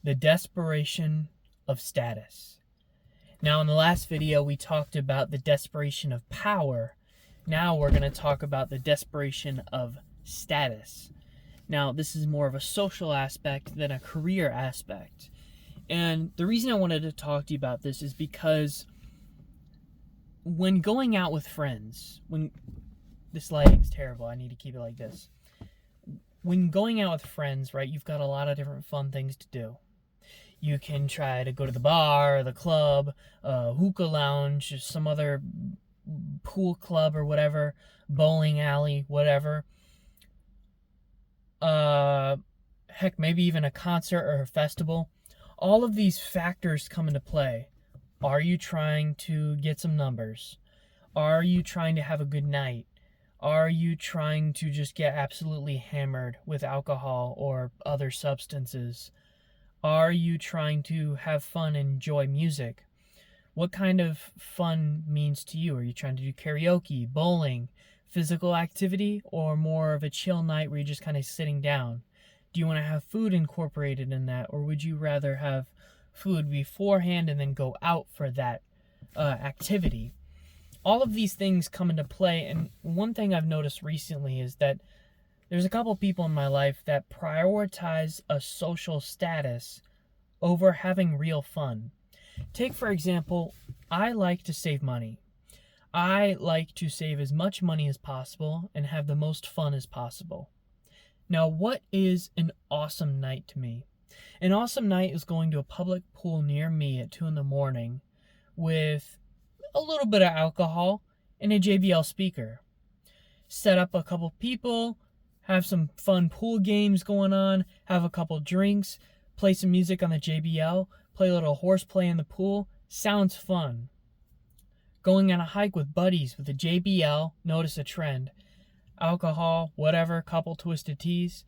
The desperation of status. Now, in the last video, we talked about the desperation of power. Now we're going to talk about the desperation of status. Now, this is more of a social aspect than a career aspect. And the reason I wanted to talk to you about this is because when going out with friends, this lighting's terrible, I need to keep it like this. When going out with friends, right, you've got a lot of different fun things to do. You can try to go to the bar, the club, hookah lounge, some other pool club or whatever, bowling alley, whatever. Heck, maybe even a concert or a festival. All of these factors come into play. Are you trying to get some numbers? Are you trying to have a good night? Are you trying to just get absolutely hammered with alcohol or other substances? Are you trying to have fun and enjoy music? What kind of fun means to you? Are you trying to do karaoke, bowling, physical activity, or more of a chill night where you're just kind of sitting down? Do you want to have food incorporated in that, or would you rather have food beforehand and then go out for that activity? All of these things come into play, and one thing I've noticed recently is that there's a couple people in my life that prioritize a social status over having real fun. Take, for example, I like to save money. I like to save as much money as possible and have the most fun as possible. Now, what is an awesome night to me? An awesome night is going to a public pool near me at 2 in the morning with a little bit of alcohol and a JBL speaker. Set up a couple people, have some fun pool games going on, have a couple drinks, play some music on the JBL, play a little horseplay in the pool. Sounds fun. Going on a hike with buddies with a JBL, notice a trend. Alcohol, whatever, couple twisted teas.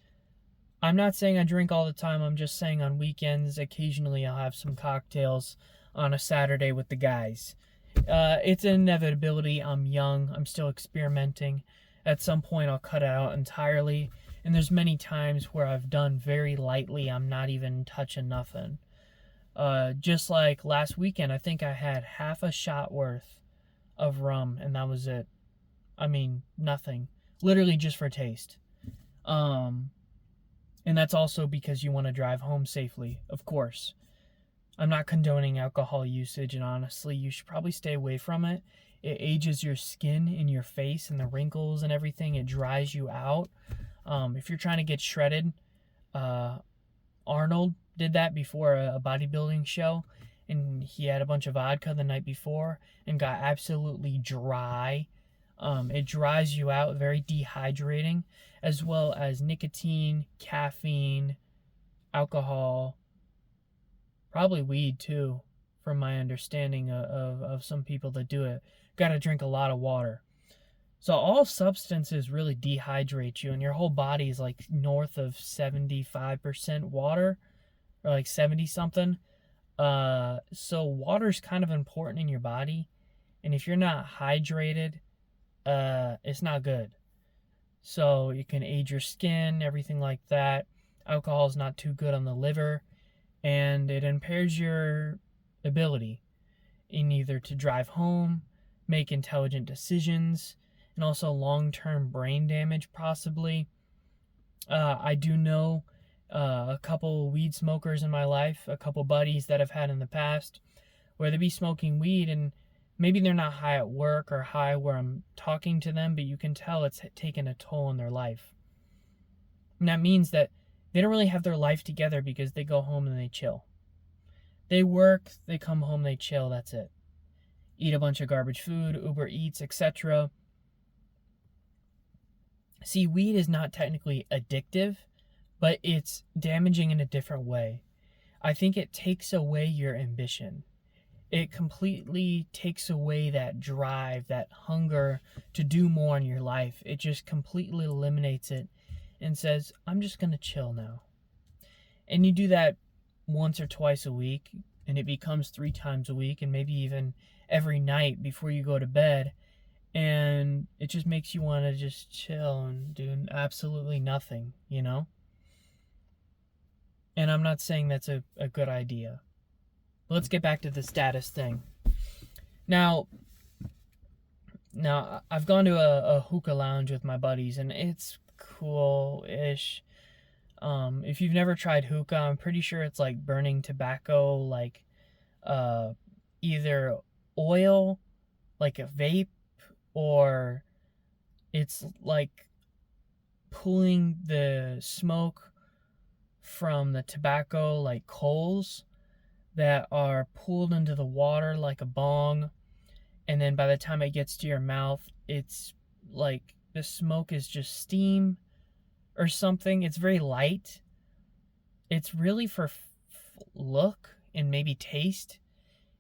I'm not saying I drink all the time, I'm just saying on weekends, occasionally I'll have some cocktails on a Saturday with the guys. It's an inevitability. I'm young, I'm still experimenting. At some point I'll cut it out entirely, and there's many times where I've done very lightly. I'm not even touching nothing. Just like last weekend, I think I had half a shot worth of rum, and that was it. I mean, nothing. Literally just for taste. And that's also because you want to drive home safely, of course. I'm not condoning alcohol usage, and honestly, you should probably stay away from it. It ages your skin in your face and the wrinkles and everything. It dries you out. If you're trying to get shredded, Arnold did that before a bodybuilding show, and he had a bunch of vodka the night before and got absolutely dry. It dries you out, very dehydrating, as well as nicotine, caffeine, alcohol, probably weed too, from my understanding of some people that do it. Got to drink a lot of water. So all substances really dehydrate you, and your whole body is like north of 75% water, or like 70 something. So water's kind of important in your body, and if you're not hydrated, it's not good. So it can age your skin, everything like that. Alcohol is not too good on the liver, and it impairs your ability in either to drive home, make intelligent decisions, and also long-term brain damage possibly. I do know a couple weed smokers in my life, a couple buddies that I've had in the past, where they be smoking weed and maybe they're not high at work or high where I'm talking to them, but you can tell it's taken a toll on their life. And that means that they don't really have their life together because they go home and they chill. They work, they come home, they chill, that's it. Eat a bunch of garbage food, Uber Eats, etc. See, weed is not technically addictive, but it's damaging in a different way. I think it takes away your ambition. It completely takes away that drive, that hunger to do more in your life. It just completely eliminates it and says, I'm just going to chill now. And you do that once or twice a week, and it becomes 3 times a week, and maybe even every night before you go to bed. And it just makes you want to just chill and do absolutely nothing, you know? And I'm not saying that's a good idea. But let's get back to the status thing. Now, I've gone to a hookah lounge with my buddies, and it's cool-ish. If you've never tried hookah, I'm pretty sure it's like burning tobacco, like either oil, like a vape, or it's like pulling the smoke from the tobacco, like coals that are pulled into the water like a bong, and then by the time it gets to your mouth, it's like the smoke is just steam or something. It's very light. It's really for look and maybe taste.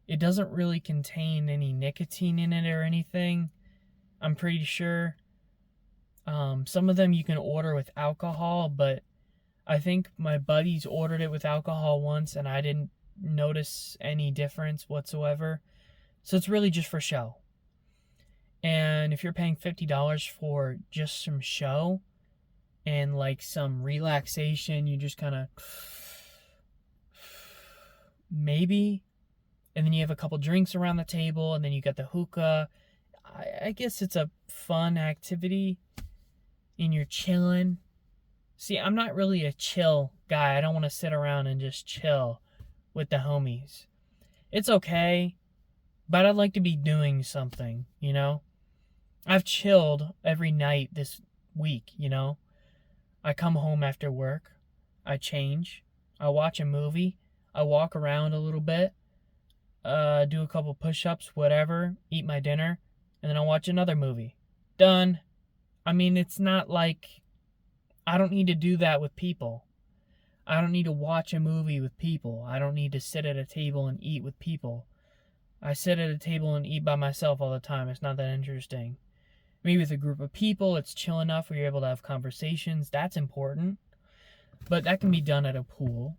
It doesn't really contain any nicotine in it or anything, I'm pretty sure. Some of them you can order with alcohol, but I think my buddies ordered it with alcohol once and I didn't notice any difference whatsoever. So it's really just for show. And if you're paying $50 for just some show and like some relaxation, you just kind of maybe, and then you have a couple drinks around the table, and then you got the hookah. I guess it's a fun activity and you're chilling. See, I'm not really a chill guy. I don't want to sit around and just chill with the homies. It's okay, but I'd like to be doing something, you know? I've chilled every night this week, you know? I come home after work, I change, I watch a movie, I walk around a little bit, do a couple push-ups, whatever, eat my dinner, and then I'll watch another movie. Done. I mean, it's not like I don't need to do that with people. I don't need to watch a movie with people. I don't need to sit at a table and eat with people. I sit at a table and eat by myself all the time. It's not that interesting. Maybe with a group of people, it's chill enough where you're able to have conversations. That's important. But that can be done at a pool.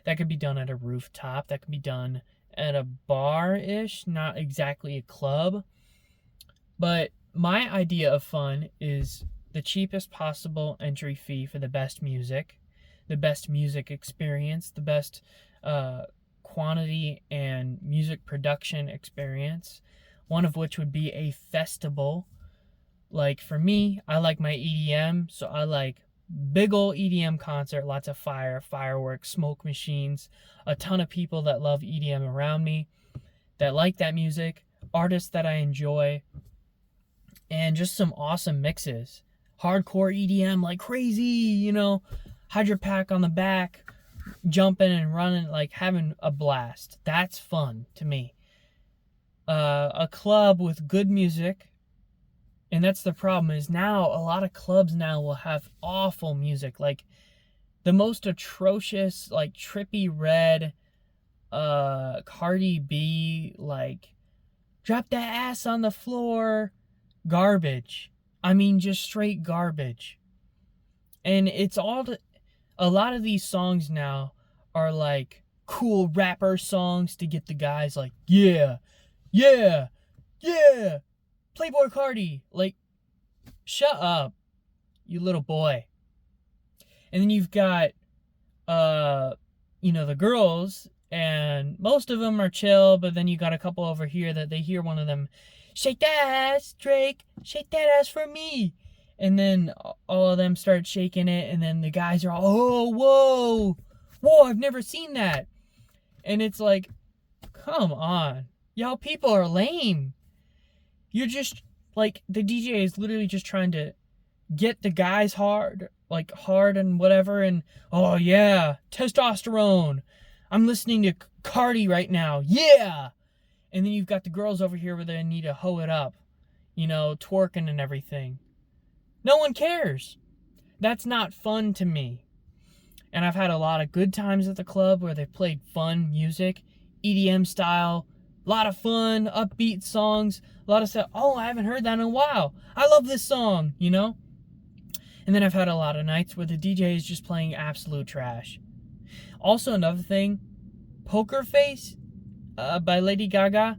That could be done at a rooftop. That can be done at a bar-ish, not exactly a club. But my idea of fun is the cheapest possible entry fee for the best music experience, the best quantity and music production experience, one of which would be a festival. Like for me, I like my EDM, so I like big old EDM concert, lots of fireworks, smoke machines, a ton of people that love EDM around me, that like that music, artists that I enjoy, and just some awesome mixes. Hardcore EDM like crazy, you know, Hydro Pack on the back, jumping and running, like having a blast. That's fun to me. A club with good music, and that's the problem, is now a lot of clubs now will have awful music, like the most atrocious, like Trippie Redd, Cardi B, like drop that ass on the floor, garbage. I mean, just straight garbage. And it's all a lot of these songs now are like cool rapper songs to get the guys like, yeah, Playboy Cardi. Like, shut up, you little boy. And then you've got, the girls, and most of them are chill, but then you got a couple over here that they hear one of them, shake that ass, Drake, shake that ass for me. And then all of them start shaking it, and then the guys are all, oh, whoa, I've never seen that. And it's like, come on, y'all people are lame. You're just, like, the DJ is literally just trying to get the guys hard and whatever, and, oh yeah, testosterone. I'm listening to Cardi right now, yeah. And then you've got the girls over here where they need to hoe it up, twerking and everything. No one cares. That's not fun to me. And I've had a lot of good times at the club where they've played fun music, EDM style, a lot of fun, upbeat songs, a lot of stuff. Oh, I haven't heard that in a while. I love this song, And then I've had a lot of nights where the DJ is just playing absolute trash. Also, another thing, Poker Face by Lady Gaga.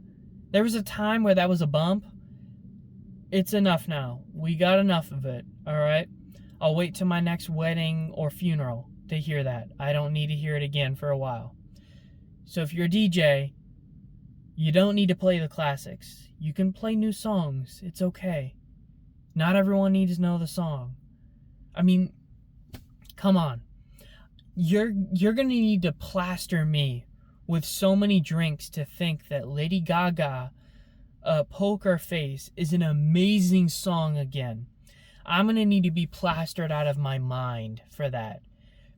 There was a time where that was a bump. It's enough now. We got enough of it, all right? I'll wait till my next wedding or funeral to hear that. I don't need to hear it again for a while. So if you're a DJ, you don't need to play the classics. You can play new songs. It's okay. Not everyone needs to know the song. I mean, come on. You're going to need to plaster me with so many drinks to think that Lady Gaga, Poker Face, is an amazing song again. I'm going to need to be plastered out of my mind for that.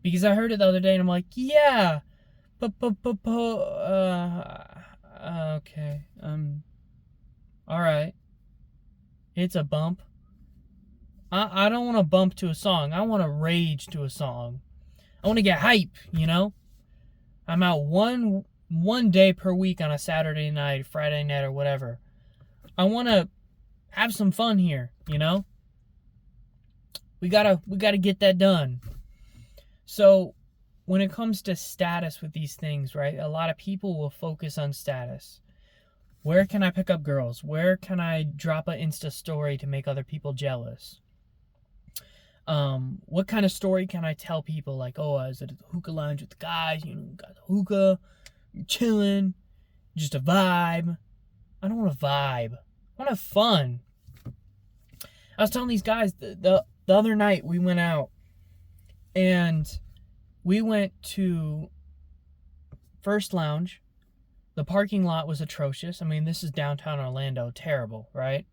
Because I heard it the other day and I'm like, yeah, okay, alright. It's a bump. I don't want to bump to a song. I want to rage to a song. I want to get hype, you know? I'm out one day per week on a Saturday night, Friday night, or whatever. I want to have some fun here, you know? We gotta get that done. So, when it comes to status with these things, right? A lot of people will focus on status. Where can I pick up girls? Where can I drop an Insta story to make other people jealous? What kind of story can I tell people? Like, oh, I was at the hookah lounge with the guys, you know, got the hookah, you're chilling, just a vibe. I don't want a vibe. I want to have fun. I was telling these guys the other night we went out and we went to First Lounge. The parking lot was atrocious. I mean, this is downtown Orlando. Terrible, right?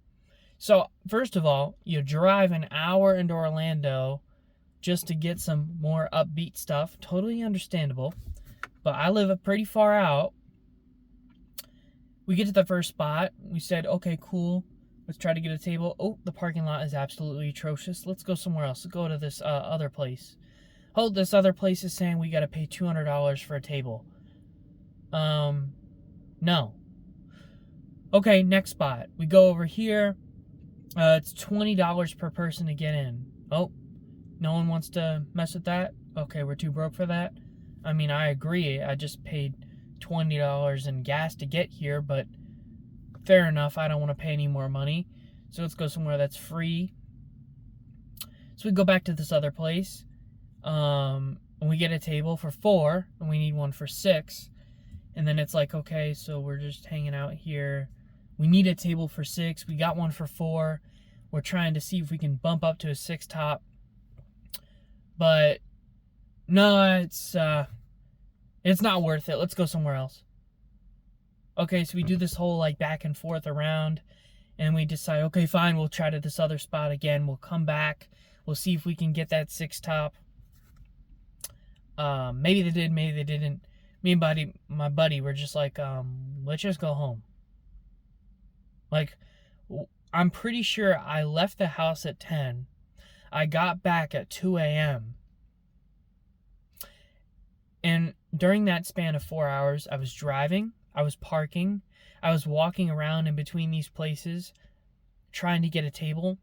So, first of all, you drive an hour into Orlando just to get some more upbeat stuff. Totally understandable. But I live pretty far out. We get to the first spot. We said, okay, cool. Let's try to get a table. Oh, the parking lot is absolutely atrocious. Let's go somewhere else. Let's go to this other place. Oh, this other place is saying we got to pay $200 for a table. No. Okay, next spot. We go over here. It's $20 per person to get in. Oh, no one wants to mess with that? Okay, we're too broke for that? I mean, I agree. I just paid $20 in gas to get here, but fair enough. I don't want to pay any more money. So let's go somewhere that's free. So we go back to this other place. And we get a table for 4, and we need one for 6. And then it's like, okay, so we're just hanging out here. We need a table for 6. We got one for 4. We're trying to see if we can bump up to a 6 top. But no, it's not worth it. Let's go somewhere else. Okay, so we do this whole like back and forth around, and we decide, okay, fine, we'll try to this other spot again. We'll come back. We'll see if we can get that 6 top. Maybe they did, maybe they didn't. Me and my buddy were just like, let's just go home. Like, I'm pretty sure I left the house at 10. I got back at 2 a.m. And during that span of 4 hours, I was driving, I was parking, I was walking around in between these places, trying to get a table.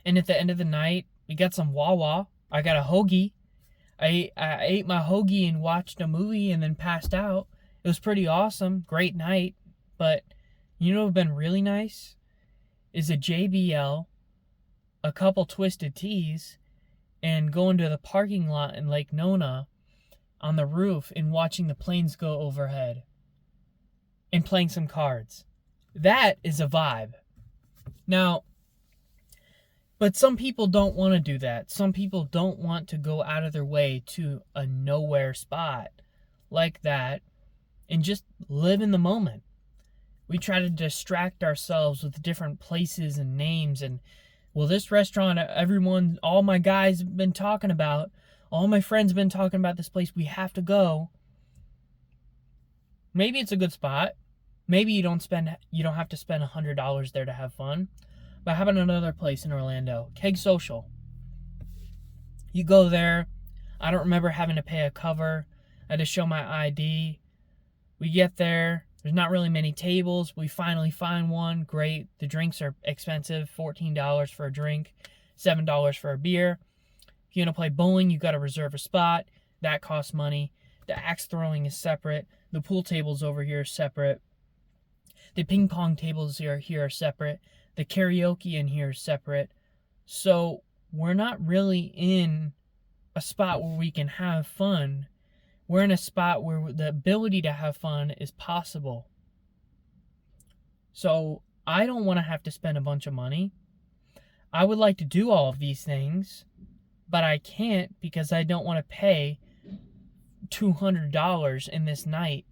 And at the end of the night, we got some Wawa. I got a hoagie. I ate my hoagie and watched a movie and then passed out. It was pretty awesome. Great night. But you know what would have been really nice? Is a JBL, a couple Twisted Teas, and going to the parking lot in Lake Nona on the roof and watching the planes go overhead and playing some cards. That is a vibe. Now, but some people don't want to do that. Some people don't want to go out of their way to a nowhere spot like that and just live in the moment. We try to distract ourselves with different places and names and, well, this restaurant, all my guys have been talking about, all my friends have been talking about this place, we have to go. Maybe it's a good spot. Maybe you don't have to spend $100 there to have fun. But how about another place in Orlando? Keg Social. You go there. I don't remember having to pay a cover. I had to show my ID. We get there. There's not really many tables. We finally find one. Great. The drinks are expensive. $14 for a drink. $7 for a beer. If you want to play bowling, you got to reserve a spot. That costs money. The axe throwing is separate. The pool tables over here are separate. The ping pong tables here are separate. The karaoke in here is separate. So we're not really in a spot where we can have fun. We're in a spot where the ability to have fun is possible. So I don't want to have to spend a bunch of money. I would like to do all of these things, but I can't because I don't want to pay $200 in this night,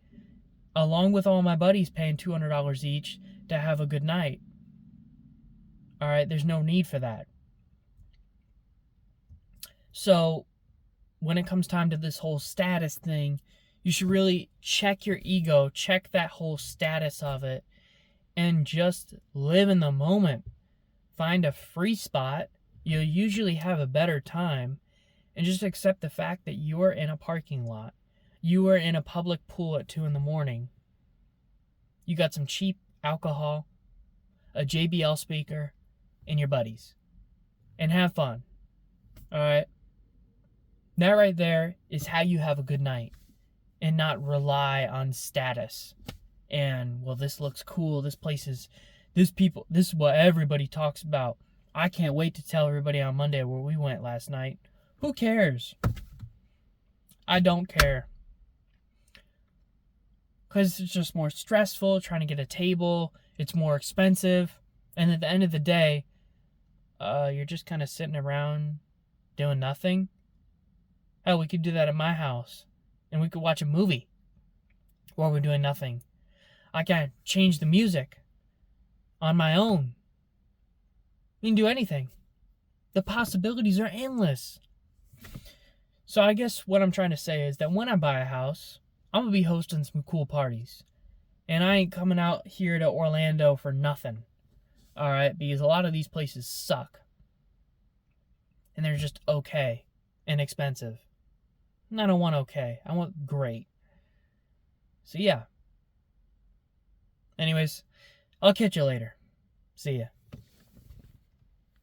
along with all my buddies paying $200 each to have a good night. All right, there's no need for that. So when it comes time to this whole status thing, you should really check your ego, check that whole status of it, and just live in the moment. Find a free spot. You'll usually have a better time. And just accept the fact that you are in a parking lot. You are in a public pool at 2 a.m. You got some cheap alcohol, a JBL speaker, and your buddies. And have fun. Alright? That right there is how you have a good night. And not rely on status. And, well, this looks cool. This is what everybody talks about. I can't wait to tell everybody on Monday where we went last night. Who cares? I don't care. Because it's just more stressful trying to get a table. It's more expensive. And at the end of the day, you're just kind of sitting around doing nothing. Hell, we could do that at my house. And we could watch a movie while we're doing nothing. I can change the music on my own. You can do anything. The possibilities are endless. So I guess what I'm trying to say is that when I buy a house, I'm going to be hosting some cool parties. And I ain't coming out here to Orlando for nothing. Alright? Because a lot of these places suck. And they're just okay. And expensive. And I don't want okay. I want great. So yeah. Anyways, I'll catch you later. See ya.